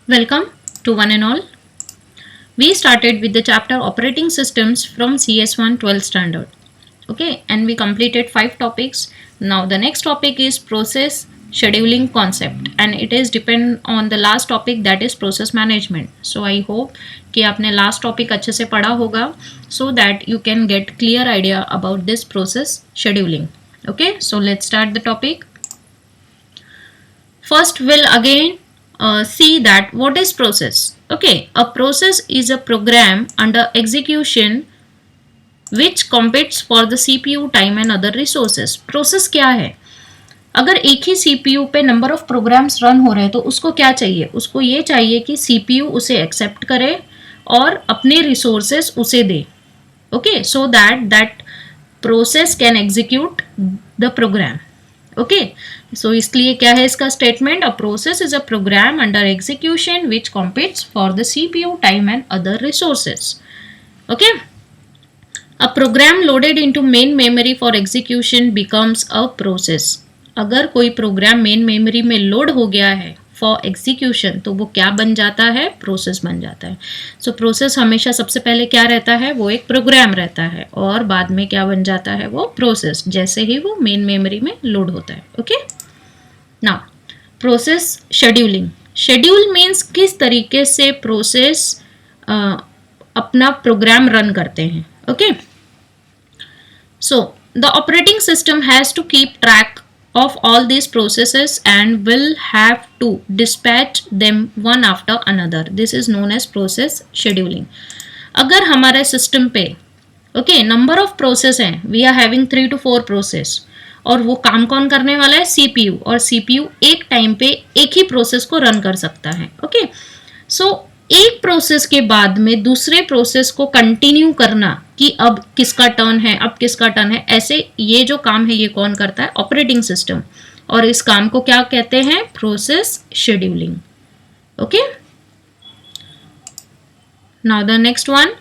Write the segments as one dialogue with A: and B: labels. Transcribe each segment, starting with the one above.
A: Welcome to one and all. We started with the chapter operating systems from CS1 12th standard. Okay, and we completed 5 topics. Now the next topic is process scheduling concept and it is depend on the last topic, that is process management. So I hope कि आपने last topic अच्छे से पढ़ा होगा so that you can get clear idea about this process scheduling. Okay, so let's start the topic. First we'll again see that what is process. Okay, a process is a program under execution which competes for the CPU time and other resources. Process क्या है? अगर एक ही CPU पे number of programs run हो रहे हैं तो उसको क्या चाहिए? उसको ये चाहिए कि CPU उसे एक्सेप्ट करे और अपने रिसोर्सेस उसे दे. Okay, so that process can execute the program. Okay, so इसलिए क्या है इसका statement? A process is a program under execution which competes for the CPU time and other resources. Okay, a program loaded into main memory for execution becomes a process. अगर कोई programme main memory में load हो गया है for execution तो वो क्या बन जाता है? प्रोसेस बन जाता है. सो प्रोसेस हमेशा सबसे पहले क्या रहता है? वो एक प्रोग्राम रहता है और बाद में क्या बन जाता है? वो प्रोसेस, जैसे ही वो मेन मेमोरी में लोड होता है. Okay, now process scheduling. Schedule means किस तरीके से प्रोसेस अपना प्रोग्राम रन करते हैं. Okay, so the operating system has to keep track of all these processes and will have to dispatch them one after another. This is known as process scheduling. अगर हमारे system पे number of process हैं, we are having 3 to 4 process और वो काम कौन करने वाला है? CPU. और CPU एक टाइम पे एक ही प्रोसेस को रन कर सकता है. ओके, सो एक प्रोसेस के बाद में दूसरे प्रोसेस को कंटिन्यू करना कि अब किसका टर्न है, अब किसका टर्न है, ऐसे ये जो काम है ये कौन करता है? Operating system. और इस काम को क्या कहते हैं? Process scheduling. Okay, now the next one,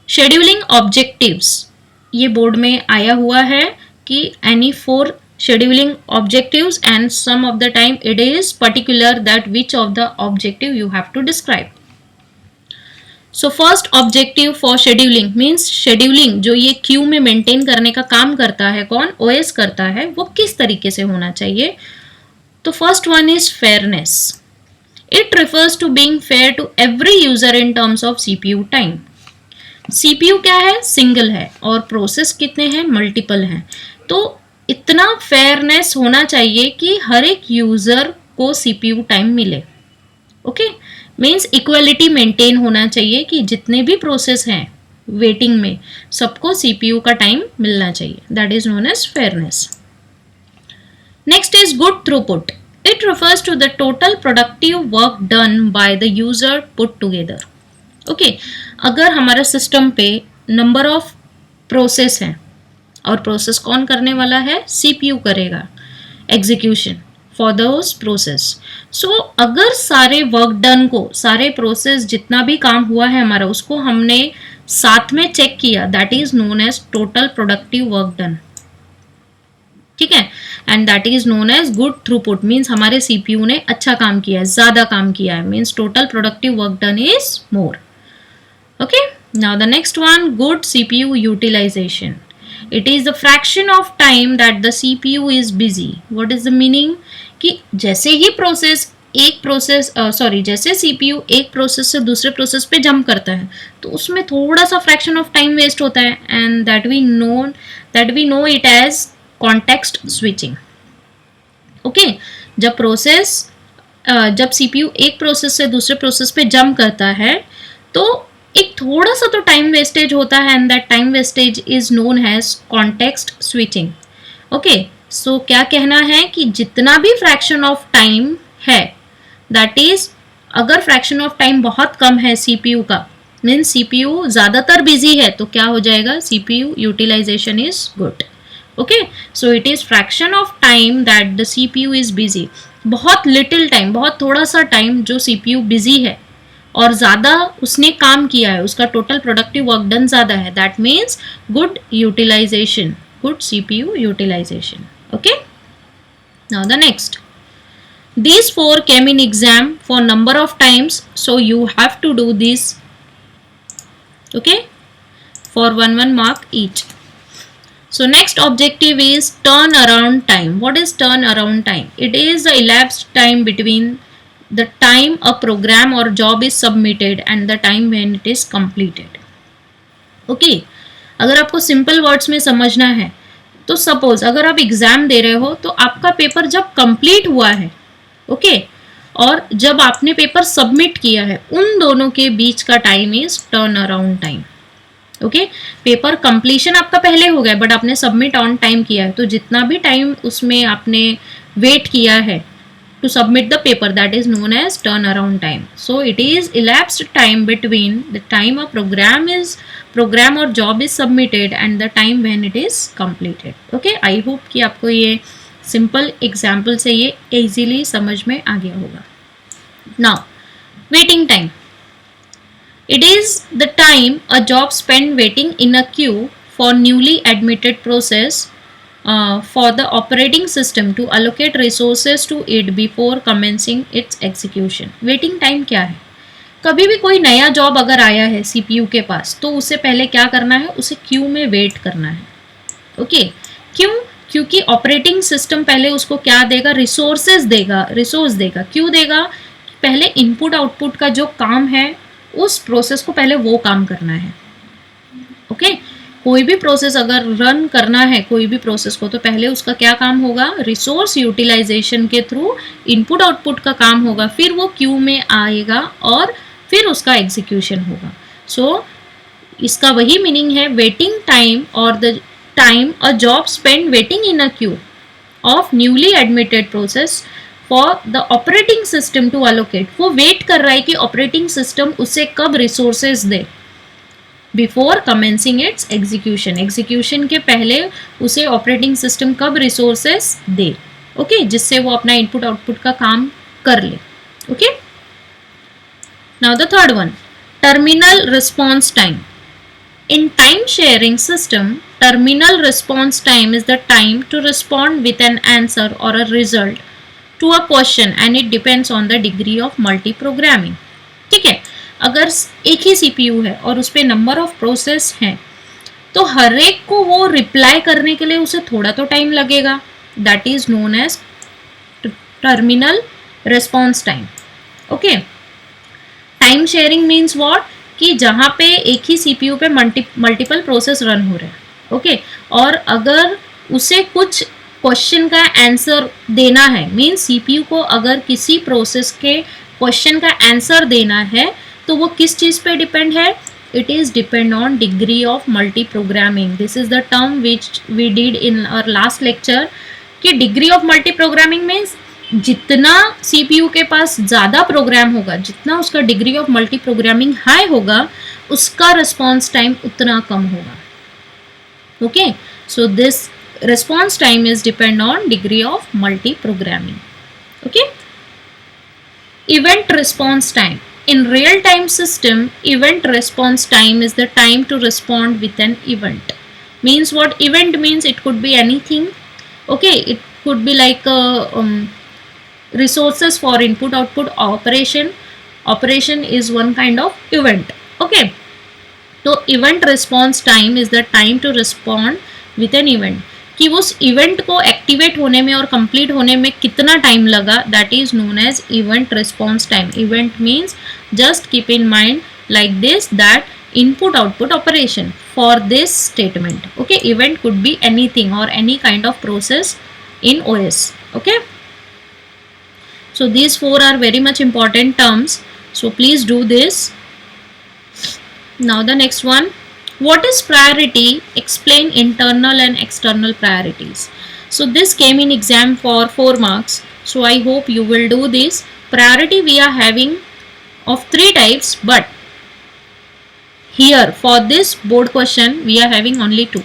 A: scheduling objectives. ये बोर्ड में आया हुआ है कि any 4 scheduling objectives and some of the time it is particular that which of the objective you have to describe. So first objective for scheduling means scheduling जो ये Q में maintain करने का काम करता है कौन? OS करता है. वो किस तरीके से होना चाहिए? तो first one is fairness. It refers to being fair to every user in terms of CPU time. CPU क्या है? सिंगल है और प्रोसेस कितने हैं? मल्टीपल हैं. तो इतना फेयरनेस होना चाहिए कि हर एक यूजर को CPU टाइम मिले. ओके, मीन्स इक्वलिटी मेंटेन होना चाहिए कि जितने भी प्रोसेस हैं वेटिंग में सबको CPU का टाइम मिलना चाहिए. That is known as fairness. Next is good throughput. It refers to the total productive work done by the user put together. Okay, अगर हमारा सिस्टम पे नंबर ऑफ प्रोसेस हैं और प्रोसेस कौन करने वाला है? CPU करेगा एग्जीक्यूशन फॉर दोज प्रोसेस. सो अगर सारे वर्क डन को, सारे प्रोसेस जितना भी काम हुआ है हमारा उसको हमने साथ में चेक किया, that is known as total productive work done. ठीक है, and that is known as good throughput. Means हमारे CPU ने अच्छा काम किया है, ज्यादा काम किया है. Means total productive work done is more. Okay, now the next one, good CPU utilization. It is the fraction of time that the CPU is busy. What is the meaning? कि जैसे ही प्रोसेस जैसे CPU एक process से दूसरे process पे jump करता है तो उसमें थोड़ा सा फ्रैक्शन ऑफ टाइम वेस्ट होता है and that we know it as context switching. Okay, जब CPU एक प्रोसेस से दूसरे प्रोसेस पे जंप करता है तो एक थोड़ा सा तो टाइम वेस्टेज होता है and that time wastage is known as context switching. Okay, so क्या कहना है कि जितना भी फ्रैक्शन ऑफ टाइम है, दैट इज अगर फ्रैक्शन ऑफ टाइम बहुत कम है CPU का, मीन्स CPU ज़्यादातर बिजी है, तो क्या हो जाएगा? CPU utilization is good. Okay, so it is fraction of time that the CPU is busy. बहुत लिटिल टाइम, बहुत थोड़ा सा टाइम जो CPU बिजी है और ज़्यादा उसने काम किया है, उसका टोटल प्रोडक्टिव वर्क डन ज़्यादा है, that means good utilization, good CPU utilization. Okay, now the next, These four came in exam for number of times, so you have to do this, okay, for 1 mark each. So next objective is turnaround time. What is turnaround time? It is the elapsed time between the time a program or job is submitted and the time when it is completed. Okay, अगर आपको simple words में समझना है तो suppose अगर आप exam दे रहे हो तो आपका पेपर जब कंप्लीट हुआ है, ओके, और जब आपने पेपर सबमिट किया है, उन दोनों के बीच का time is turn around time. Okay, paper completion आपका पहले हो गया बट आपने सबमिट ऑन टाइम किया है, तो जितना भी टाइम उसमें आपने वेट किया है to submit the paper, that is known as turnaround time. So it is elapsed time between the time a program or job is submitted and the time when it is completed. Okay, I hope कि आपको ये simple example से ये easily समझ में आ गया होगा. Now waiting time. It is the time a job spent waiting in a queue for newly admitted process for the operating system to allocate resources to it before commencing its execution. Waiting time क्या है? कभी भी कोई नया job अगर आया है CPU के पास तो उससे पहले क्या करना है, उसे क्यू में वेट करना है. ओके, क्यों? क्योंकि ऑपरेटिंग सिस्टम पहले उसको क्या देगा, रिसोर्स देगा. क्यों देगा? पहले इनपुट आउटपुट का जो काम है उस प्रोसेस को पहले वो काम करना है. ओके, कोई भी प्रोसेस अगर रन करना है कोई भी प्रोसेस को तो पहले उसका क्या काम होगा, रिसोर्स यूटिलाइजेशन के थ्रू इनपुट आउटपुट का काम होगा, फिर वो क्यू में आएगा और फिर उसका एग्जीक्यूशन होगा. सो इसका वही मीनिंग है, वेटिंग टाइम और the time a job spend waiting in a queue of newly admitted process for the operating system to allocate. वो वेट कर रहा है कि ऑपरेटिंग सिस्टम उसे कब रिसोर्सेज दे before commencing its execution. Execution के पहले उसे ऑपरेटिंग सिस्टम कब रिसोर्सेस दे, ओके, जिससे वो अपना इनपुट आउटपुट का काम कर ले. Okay, now the third one, terminal response time. In time sharing system, terminal response time is the time to respond with an answer or a result to a question and it depends on the degree of multi-programming. ठीक है, अगर एक ही CPU है और उस पर number of process हैं तो हर एक को वो रिप्लाई करने के लिए उसे थोड़ा तो टाइम लगेगा. That is known as terminal response time. Okay, time sharing means what, कि जहाँ पे एक ही CPU पे मल्टीपल प्रोसेस रन हो रहे हैं, ओके, और अगर उसे कुछ क्वेश्चन का आंसर देना है, मीन्स CPU को अगर किसी प्रोसेस के क्वेश्चन का आंसर देना है तो वो किस चीज़ पे डिपेंड है, it is depend on degree of multiprogramming. This is the term which we did in our last lecture कि degree of multiprogramming means जितना CPU के पास ज़्यादा प्रोग्राम होगा, जितना उसका degree of multiprogramming high होगा, उसका रिस्पॉन्स टाइम उतना कम होगा. Okay, so this response time is depend on degree of multiprogramming. Okay, event response time. In real-time system, event response time is the time to respond with an event. Means what? Event means it could be anything. Okay, it could be like resources for input output operation. Operation is one kind of event. Okay, so event response time is the time to respond with an event. कि उस event को activate होने में और complete होने में कितना time लगा, that is known as event response time. Event means just keep in mind like this that input output operation for this statement. Okay, event could be anything or any kind of process in OS. Okay, so these four are very much important terms, so please do this. Now the next one, what is priority? Explain internal and external priorities. So this came in exam for 4 marks, so I hope you will do this. Priority we are having of 3 types, but here for this board question we are having only 2.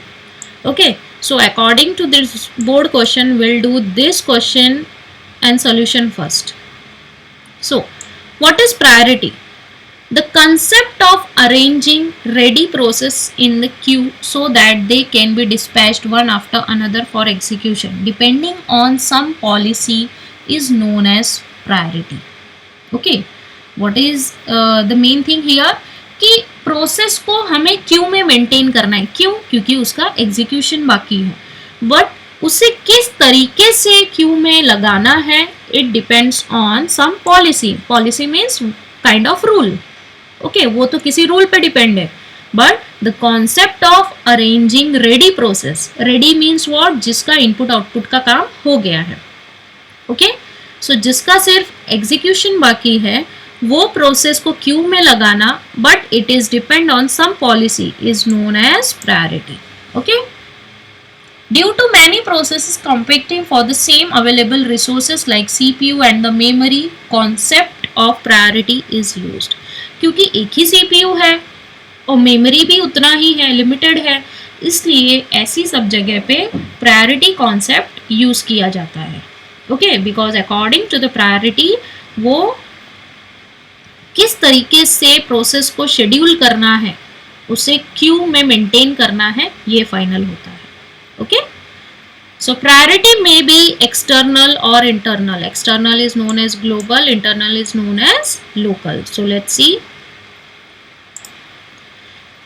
A: Okay, so according to this board question we'll do this question and solution first. So what is priority? The concept of arranging ready process in the queue so that they can be dispatched one after another for execution depending on some policy is known as priority. Okay, what is the main thing here कि process को हमें Q में maintain करना है. क्यों? क्योंकि उसका execution बाकी है. बट उसे किस तरीके से क्यू में लगाना है, it depends on some policy. Policy means kind of rule. Okay, वो तो किसी रूल पे डिपेंड है. But the concept of arranging ready process, ready means what, जिसका इनपुट आउटपुट का काम हो गया है. ओके, सो जिसका सिर्फ एग्जीक्यूशन बाकी है, वो प्रोसेस को क्यू में लगाना, but it is depend on some policy, is known as priority. Okay, due to many processes competing for the same available resources like CPU and the memory, concept of priority is used. क्योंकि एक ही CPU है और memory भी उतना ही है, limited है, इसलिए ऐसी सब जगह पे प्रायोरिटी कॉन्सेप्ट यूज किया जाता है. Okay, because according to the priority वो किस तरीके से प्रोसेस को शेड्यूल करना है, उसे क्यू में मेंटेन करना है, ये फाइनल होता है. Okay, so priority may be external or internal. External is known as global, internal is known as local. So let's see.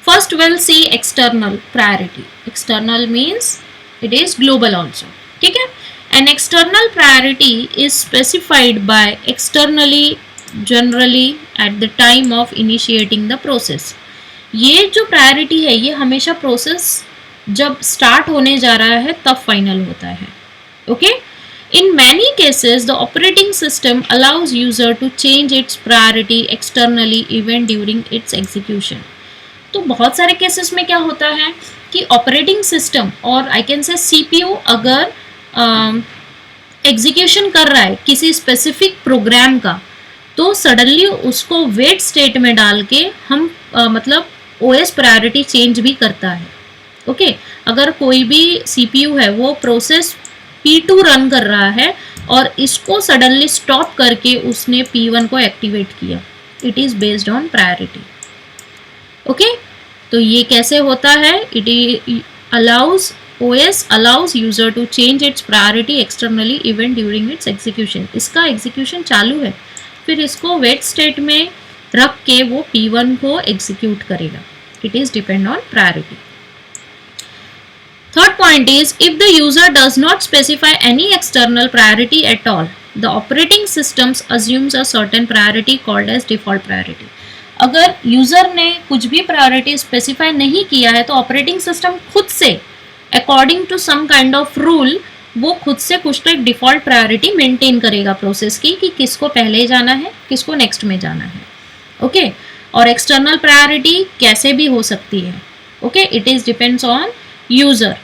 A: First we'll see external priority. External means it is global also. ठीक है? An external priority is specified by externally, generally at the time of initiating the process. ये जो priority है, ये हमेशा process जब start होने जा रहा है तब फाइनल होता है. Okay, in many cases the operating system allows user to change its priority externally even during its execution. तो बहुत सारे केसेस में क्या होता है कि ऑपरेटिंग सिस्टम और आई कैन से सीपीयू अगर एग्जीक्यूशन कर रहा है किसी स्पेसिफिक प्रोग्राम का, तो सडनली उसको वेट स्टेट में डाल के हम मतलब ओएस प्रायोरिटी चेंज भी करता है. ओके, अगर कोई भी सीपीयू है वो प्रोसेस P2 रन कर रहा है और इसको सडनली स्टॉप करके उसने P1 को एक्टिवेट किया, it is based on priority. Okay, तो ये कैसे होता है? It allows OS allows user to change its priority externally even during its execution. इसका एग्जीक्यूशन चालू है, फिर इसको वेट स्टेट में रख के वो P1 को एग्जीक्यूट करेगा. It is depend on priority. Third point is, if the user does not specify any external priority at all, the operating systems assumes a certain priority called as default priority. अगर user ने कुछ भी priority specify नहीं किया है तो operating system खुद से according to some kind of rule वो खुद से कुछ तो एक डिफॉल्ट प्रायोरिटी मेंटेन करेगा प्रोसेस की कि किसको पहले जाना है, किसको नेक्स्ट में जाना है. ओके, और एक्सटर्नल प्रायोरिटी कैसे भी हो सकती है. Okay, it is depends on user.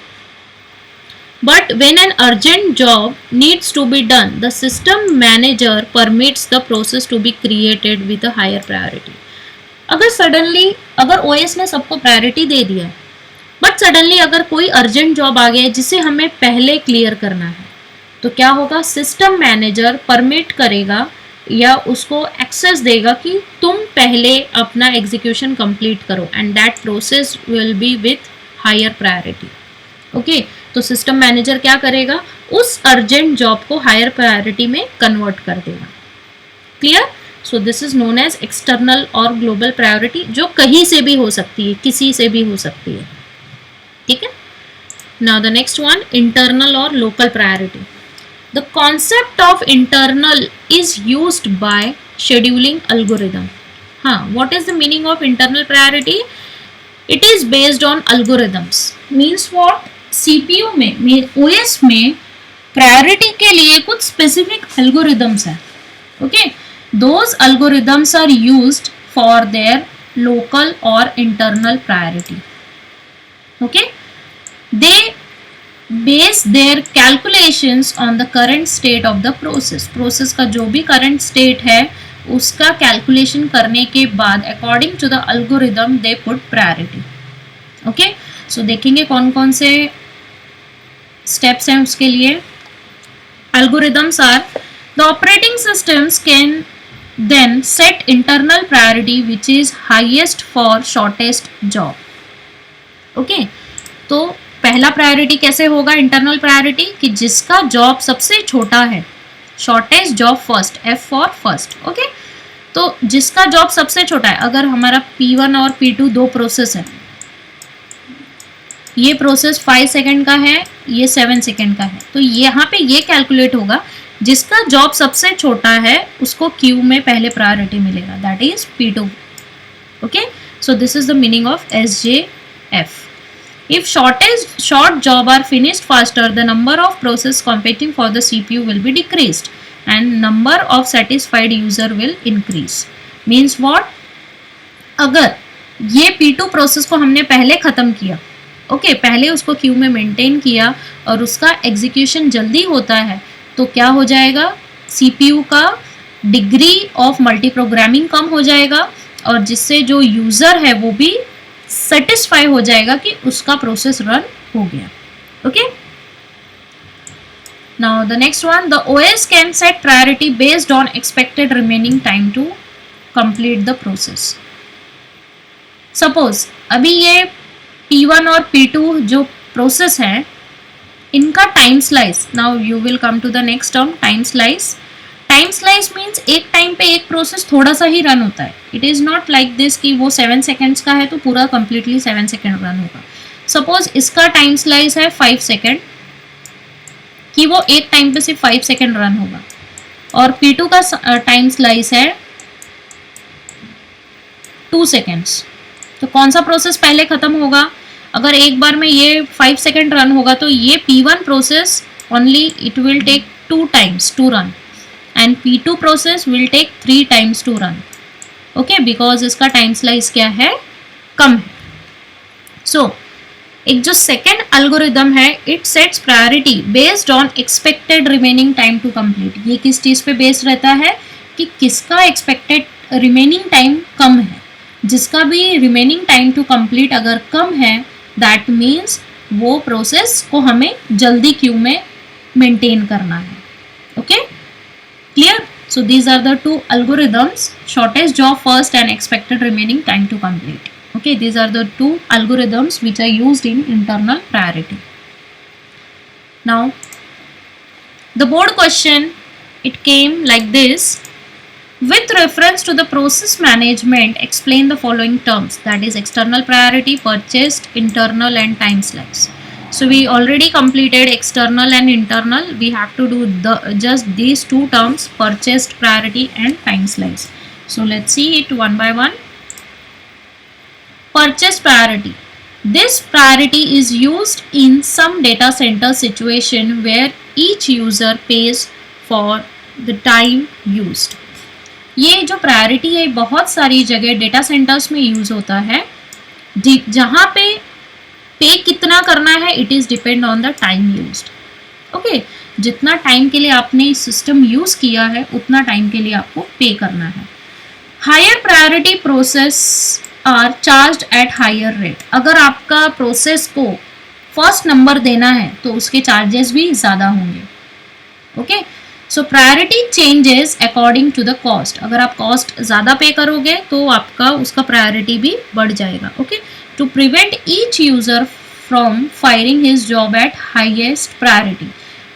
A: But when an urgent job needs to be done, the system manager permits the process to be created with a higher priority. अगर OS ने सबको priority दे दिया है, बट सडनली अगर कोई urgent job आ गया है जिसे हमें पहले क्लियर करना है, तो क्या होगा? सिस्टम मैनेजर परमिट करेगा या उसको एक्सेस देगा कि तुम पहले अपना एग्जीक्यूशन कंप्लीट करो and that process will be with higher priority. Okay, तो सिस्टम मैनेजर क्या करेगा? उस अर्जेंट जॉब को हायर प्रायोरिटी में कन्वर्ट कर देगा. Clear? So this is known as external और ग्लोबल प्रायोरिटी, जो कहीं से भी हो सकती है, किसी से भी हो सकती है. ठीक है. Now the next one, internal और local priority. The concept of internal is used by scheduling algorithm. हाँ, what is the meaning of internal priority? It is based on algorithms. Means what? CPU में OS में priority के लिए कुछ specific algorithms हैं. Okay, those algorithms are used for their local और internal priority. Okay, they base their calculations on the current state of the process. Process का जो भी करंट स्टेट है उसका कैलकुलेशन करने के बाद according to the algorithm they put priority. Okay, so देखेंगे कौन कौन से स्टेप्स हैं उसके लिए. Algorithms are the operating systems can then set internal priority which is highest for shortest job. Okay, तो पहला प्रायोरिटी कैसे होगा इंटरनल प्रायोरिटी? कि जिसका जॉब सबसे छोटा है, shortest job first, F for first, okay. तो जिसका जॉब सबसे छोटा है, अगर हमारा P1 और P2 दो प्रोसेस है, ये प्रोसेस 5 सेकेंड का है, ये 7 सेकेंड का है, तो यहाँ पे ये कैलकुलेट होगा जिसका जॉब सबसे छोटा है उसको क्यू में पहले प्रायोरिटी मिलेगा, that is P2, okay. So this is the meaning of SJF. If short job are finished faster, the number of process competing for the CPU will be decreased and number of satisfied user will increase. Means what? अगर ये P2 process को हमने पहले ख़त्म किया, okay, पहले उसको Q में मेंटेन किया और उसका एग्जीक्यूशन जल्दी होता है, तो क्या हो जाएगा, CPU का डिग्री ऑफ मल्टी प्रोग्रामिंग कम हो जाएगा और जिससे जो यूज़र है वो भी सेटिस्फाई हो जाएगा कि उसका प्रोसेस रन हो गया, okay. Now the next one, the OS can set priority based on expected remaining time to complete the process. Suppose अभी ये P1 और P2 जो प्रोसेस है, इनका time slice, now you will come to the next term, time slice. Time slice means एक time पे एक process थोड़ा सा ही रन होता है। It is not like this कि वो 7 सेकेंड्स का है तो पूरा कंप्लीटली 7 सेकेंड रन होगा। सपोज इसका टाइम स्लाइस है 5 सेकेंड, कि वो एक टाइम पे सिर्फ 5 सेकेंड रन होगा, और P2 का टाइम स्लाइस है 2 सेकेंड्स। तो कौन सा प्रोसेस पहले ख़त्म होगा? अगर एक बार में ये 5 सेकेंड रन होगा तो ये P1 process only it will take 2 times to run and P2 process will take 3 times to run, okay, because इसका टाइम स्लाइस क्या है, कम है। So एक जो सेकेंड एल्गोरिदम है, it sets priority based on expected remaining time to complete. ये किस चीज़ पे बेस्ड रहता है कि किसका एक्सपेक्टेड रिमेनिंग टाइम कम है। जिसका भी रिमेनिंग टाइम टू कंप्लीट अगर कम है, दैट मीन्स वो प्रोसेस को हमें जल्दी क्यू में मेंटेन करना है, okay. Clear? So these are the two algorithms, shortest job first and expected remaining time to complete. Okay, these are the two algorithms which are used in internal priority. Now, the board question, it came like this. With reference to the process management, explain the following terms, that is external priority, purchased, internal and time slice. So we already completed external and internal. We have to do just these two terms, purchased priority and time slice. So let's see it one by one. Purchased priority. This priority is used in some data center situation where each user pays for the time used. ये जो priority है बहुत सारी जगह data centres में use होता है, जहाँ पे पे कितना करना है, it is depend on the time used, okay. जितना टाइम के लिए आपने सिस्टम यूज़ किया है उतना टाइम के लिए आपको पे करना है। Higher priority process are charged at higher rate. अगर आपका प्रोसेस को फर्स्ट नंबर देना है तो उसके चार्जेस भी ज़्यादा होंगे, okay. So priority changes according to the cost. अगर आप कॉस्ट ज़्यादा पे करोगे तो आपका उसका प्रायोरिटी भी बढ़ जाएगा, okay. To prevent each user from firing his job at highest priority,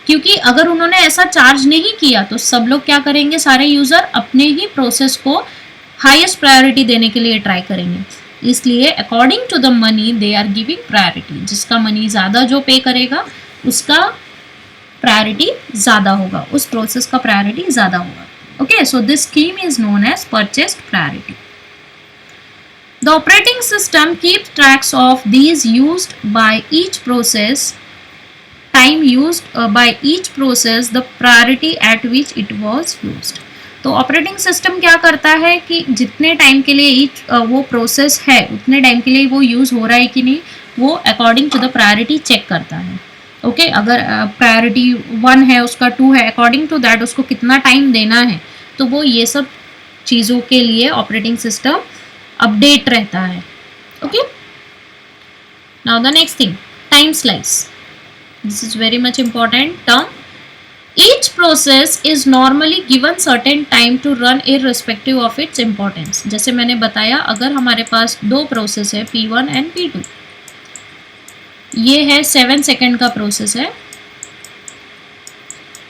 A: क्योंकि अगर उन्होंने ऐसा चार्ज नहीं किया तो सब लोग क्या करेंगे, सारे यूजर अपने ही प्रोसेस को हाईएस्ट प्रायोरिटी देने के लिए ट्राई करेंगे। इसलिए according to the money they are giving priority. जिसका मनी ज़्यादा जो पे करेगा उसका प्रायोरिटी ज़्यादा होगा, उस प्रोसेस का प्रायोरिटी ज़्यादा होगा, okay. So this scheme is known as purchased priority. The operating system keeps tracks of these used by each process, time used by each process, the priority at which it was used. तो operating system क्या करता है कि जितने time के लिए वो process है उतने टाइम के लिए वो यूज़ हो रहा है कि नहीं, वो according to the priority check करता है, ओके। अगर प्रायोरिटी 1 है, उसका 2 है, अकॉर्डिंग टू दैट उसको कितना टाइम देना है, तो वो ये सब चीज़ों के लिए ऑपरेटिंग सिस्टम अपडेट रहता है, okay. Now the next thing, time slice. This is very much important term. Each process is normally given certain time to run irrespective of its importance. जैसे मैंने बताया, अगर हमारे पास दो प्रोसेस है P1 एंड P2, ये है 7 सेकेंड का प्रोसेस है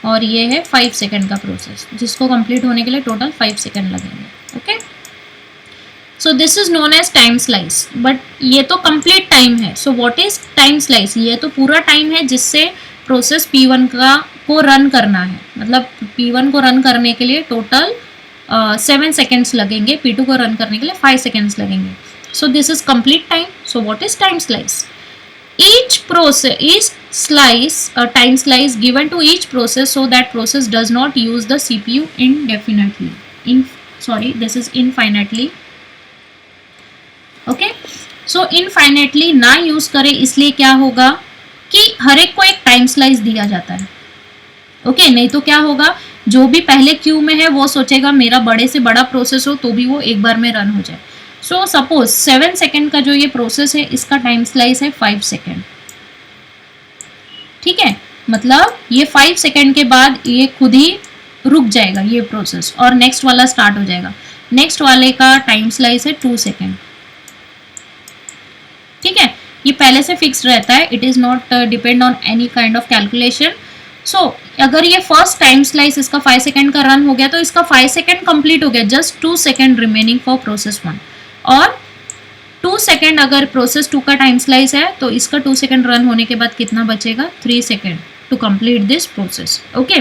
A: और ये है 5 सेकेंड का प्रोसेस, जिसको कंप्लीट होने के लिए टोटल 5 सेकेंड लगेंगे। Okay, so this is known as time slice, but ये तो कंप्लीट टाइम है। So what is time slice? ये तो पूरा टाइम है जिससे प्रोसेस P1 को रन करना है, मतलब P1 को रन करने के लिए टोटल 7 सेकेंड्स लगेंगे, P2 को रन करने के लिए 5 सेकेंड्स लगेंगे। सो this is complete time. So what is time slice? Each time slice given to each process so that process does not use the CPU indefinitely. This is infinitely. Okay, so infinitely ना use करें, इसलिए क्या होगा कि हर एक को एक time slice दिया जाता है। ओके, नहीं तो क्या होगा, जो भी पहले क्यू में है वो सोचेगा मेरा बड़े से बड़ा प्रोसेस हो तो भी वो एक बार में रन हो जाए। सो सपोज 7 सेकेंड का जो ये प्रोसेस है, इसका टाइम स्लाइस है 5 सेकेंड। ठीक है, मतलब ये 5 सेकेंड के बाद ये खुद ही रुक जाएगा ये प्रोसेस, और नेक्स्ट वाला स्टार्ट हो जाएगा। नेक्स्ट वाले का टाइम स्लाइस है 2 सेकेंड। ठीक है, ये पहले से फिक्स रहता है, it is not depend on any kind of calculation. So अगर ये फर्स्ट टाइम स्लाइस इसका 5 सेकेंड का रन हो गया तो इसका 5 सेकेंड कंप्लीट हो गया, just 2 second remaining for process 1। और 2 सेकेंड अगर प्रोसेस 2 का टाइम स्लाइस है तो इसका 2 सेकेंड रन होने के बाद कितना बचेगा, 3 second to complete this process. Okay,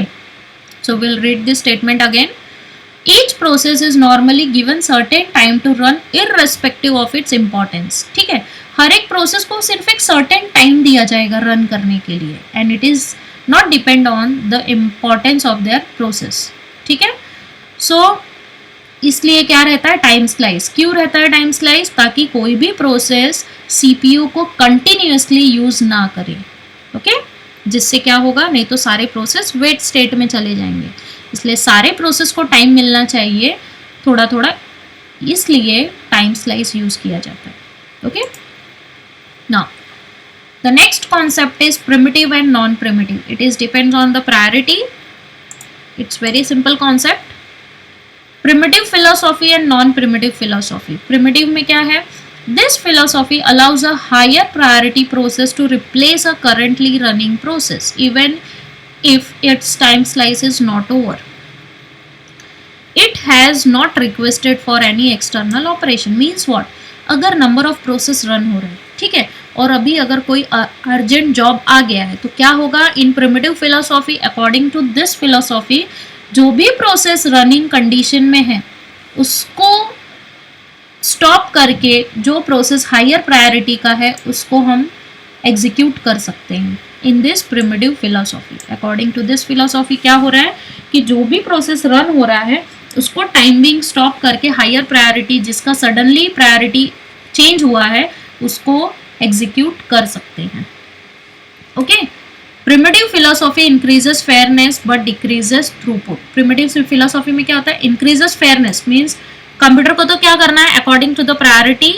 A: so will read this statement again. Each process is normally given certain time to run irrespective of its importance. ठीक है, हर एक प्रोसेस को सिर्फ एक सर्टेन टाइम दिया जाएगा रन करने के लिए, and it is not depend on the importance of their process. ठीक है, सो इसलिए क्या रहता है, टाइम स्लाइस। क्यों रहता है टाइम स्लाइस? ताकि कोई भी प्रोसेस CPU को कंटिन्यूसली यूज ना करे। ओके, जिससे क्या होगा, नहीं तो सारे प्रोसेस वेट स्टेट में चले जाएंगे। इसलिए सारे प्रोसेस को टाइम मिलना चाहिए थोड़ा थोड़ा, इसलिए टाइम स्लाइस यूज किया जाता है। Okay, now the next concept is primitive and non primitive. It is depends on the priority. It's very simple concept. Primitive philosophy and non primitive philosophy. Primitive में क्या है, this philosophy allows a higher priority process to replace a currently running process even if its time slice is not over. It has not requested for any external operation. Means what? अगर number of process run हो रहा है, ठीक है, और अभी अगर कोई urgent job आ गया है तो क्या होगा, in primitive philosophy, according to this philosophy, जो भी process running condition में है उसको stop करके जो process higher priority का है उसको हम execute कर सकते हैं। In this primitive philosophy, according to this philosophy क्या हो रहा है कि जो भी प्रोसेस रन हो रहा है उसको टाइम बिंग स्टॉप करके हायर प्रायोरिटी, जिसका सडनली प्रायोरिटी चेंज हुआ है, उसको एग्जीक्यूट कर सकते हैं। Okay, primitive philosophy increases fairness but decreases throughput. Primitive philosophy में क्या होता है, इंक्रीजेस फेयरनेस मीन्स कंप्यूटर को तो क्या करना है, अकॉर्डिंग टू द प्रायोरिटी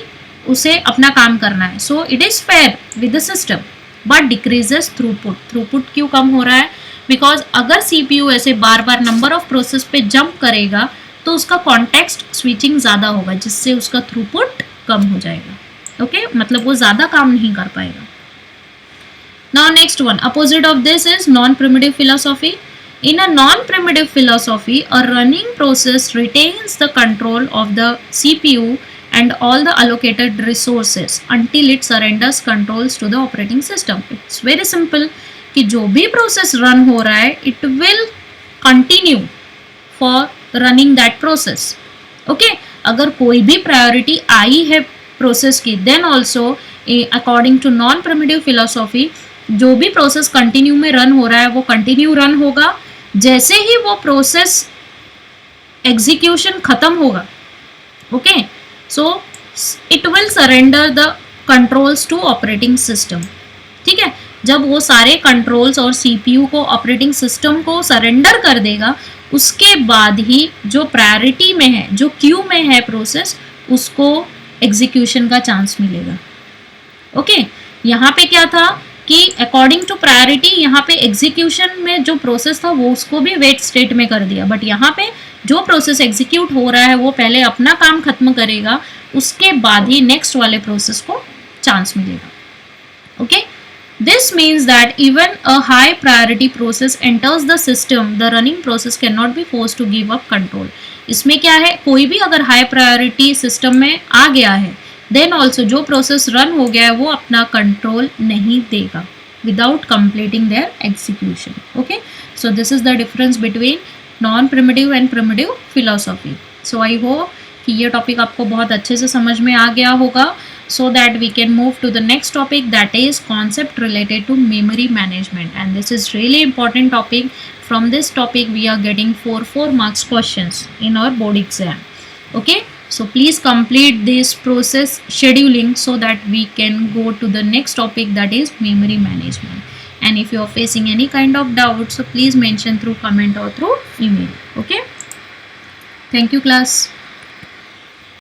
A: उसे अपना काम करना है। सो it is fair with the system but decreases throughput. Throughput क्यों कम हो रहा है, बिकॉज अगर CPU ऐसे बार बार नंबर ऑफ प्रोसेस पे जंप करेगा तो उसका कॉन्टेक्स्ट स्विचिंग ज़्यादा होगा, जिससे उसका थ्रूपुट कम हो जाएगा। ओके, मतलब वो ज़्यादा काम नहीं कर पाएगा। Now next one, opposite of this is non primitive philosophy. In a non primitive philosophy a running process retains the control of the CPU and all the allocated resources until it surrenders controls to the operating system. It's very simple कि जो भी process run हो रहा है it will continue for running that process. Okay, अगर कोई भी priority आई है process की then also according to non-primitive philosophy जो भी process continue में run हो रहा है वो continue run होगा। जैसे ही वो process execution खत्म होगा, okay, so it will surrender the controls to operating system. ठीक है, जब वो सारे कंट्रोल्स और CPU को ऑपरेटिंग सिस्टम को सरेंडर कर देगा उसके बाद ही जो प्रायोरिटी में है, जो क्यू में है प्रोसेस, उसको एग्जीक्यूशन का चांस मिलेगा। ओके, यहाँ पे क्या था कि अकॉर्डिंग टू प्रायोरिटी यहाँ पे एग्जीक्यूशन में जो प्रोसेस था वो उसको भी वेट स्टेट में कर दिया, बट यहाँ पे जो प्रोसेस एग्जीक्यूट हो रहा है वो पहले अपना काम खत्म करेगा, उसके बाद ही नेक्स्ट वाले प्रोसेस को चांस मिलेगा। Okay, This means that even a high priority process enters the system, the running process cannot be forced to give up control. इसमें क्या है, कोई भी अगर हाई प्रायोरिटी सिस्टम में आ गया है, देन ऑल्सो जो प्रोसेस रन हो गया है वो अपना कंट्रोल नहीं देगा without completing there execution. Okay, so this is the difference between non primitive and primitive philosophy. So I hope कि ये टॉपिक आपको बहुत अच्छे से समझ में आ गया होगा, so that we can move to the next topic, that is concept related to memory management. And this is really important topic. From this topic we are getting 4 marks questions in our board exam. Okay, so please complete this process scheduling so that we can go to the next topic, that is memory management. And if you are facing any kind of doubt, so please mention through comment or through email. Okay, thank you class.